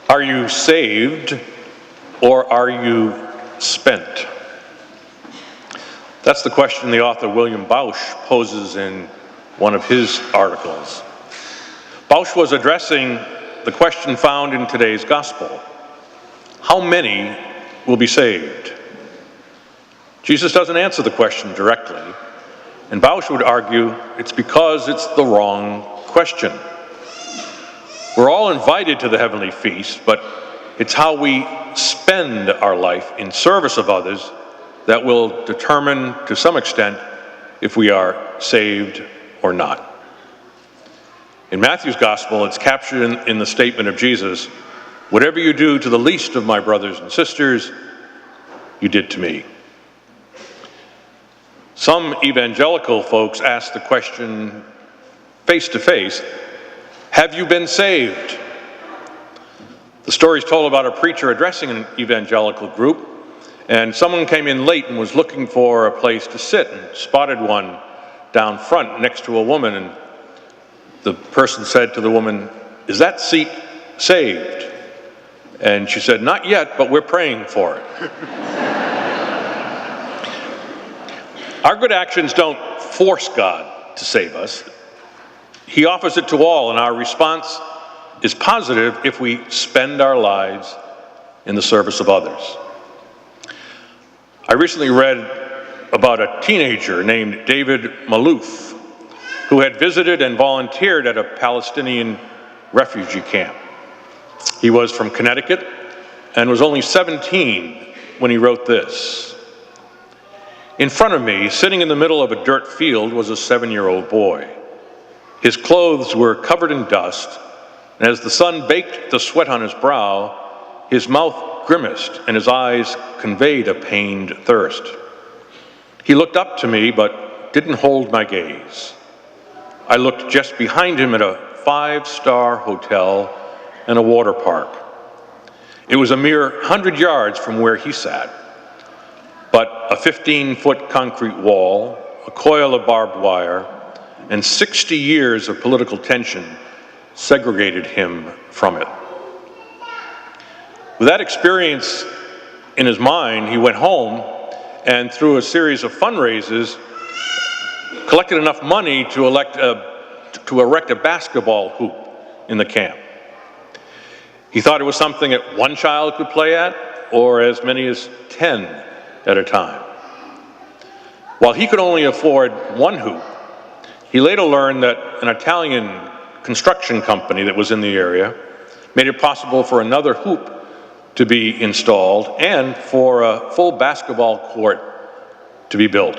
Are you saved or are you spent? That's the question the author William Bausch poses in one of his articles. Bausch was addressing the question found in today's gospel. How many will be saved? Jesus doesn't answer the question directly, and Bausch would argue it's because it's the wrong question. We're all invited to the heavenly feast, but it's how we spend our life in service of others that will determine, to some extent, if we are saved or not. In Matthew's gospel, it's captured in the statement of Jesus, "Whatever you do to the least of my brothers and sisters, you did to me." Some evangelical folks ask the question face to face, have you been saved? The story is told about a preacher addressing an evangelical group, and someone came in late and was looking for a place to sit and spotted one down front next to a woman, and the person said to the woman, "Is that seat saved?" And she said, "Not yet, but we're praying for it." Our good actions don't force God to save us. He offers it to all, and our response is positive if we spend our lives in the service of others. I recently read about a teenager named David Malouf who had visited and volunteered at a Palestinian refugee camp. He was from Connecticut and was only 17 when he wrote this. "In front of me, sitting in the middle of a dirt field, was a 7-year-old boy. His clothes were covered in dust, and as the sun baked the sweat on his brow, his mouth grimaced and his eyes conveyed a pained thirst. He looked up to me but didn't hold my gaze. I looked just behind him at a 5-star hotel and a water park. It was a mere 100 yards from where he sat, but a 15-foot concrete wall, a coil of barbed wire, and 60 years of political tension segregated him from it." With that experience in his mind, he went home and through a series of fundraisers, collected enough money to erect a basketball hoop in the camp. He thought it was something that one child could play at, or as many as 10 at a time. While he could only afford one hoop, he later learned that an Italian construction company that was in the area made it possible for another hoop to be installed and for a full basketball court to be built.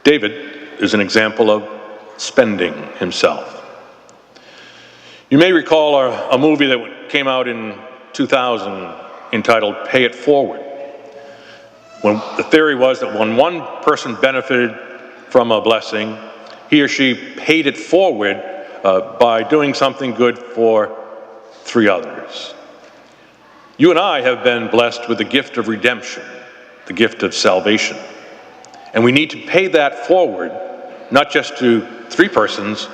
David is an example of spending himself. You may recall a movie that came out in 2000 entitled Pay It Forward. When the theory was that when one person benefited from a blessing, he or she paid it forward by doing something good for 3 others. You and I have been blessed with the gift of redemption, the gift of salvation. And we need to pay that forward, not just to 3 persons,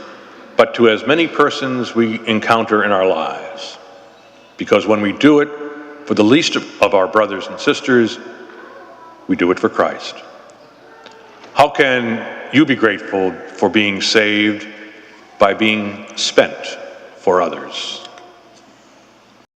but to as many persons we encounter in our lives. Because when we do it for the least of our brothers and sisters, we do it for Christ. How can you be grateful for being saved by being spent for others?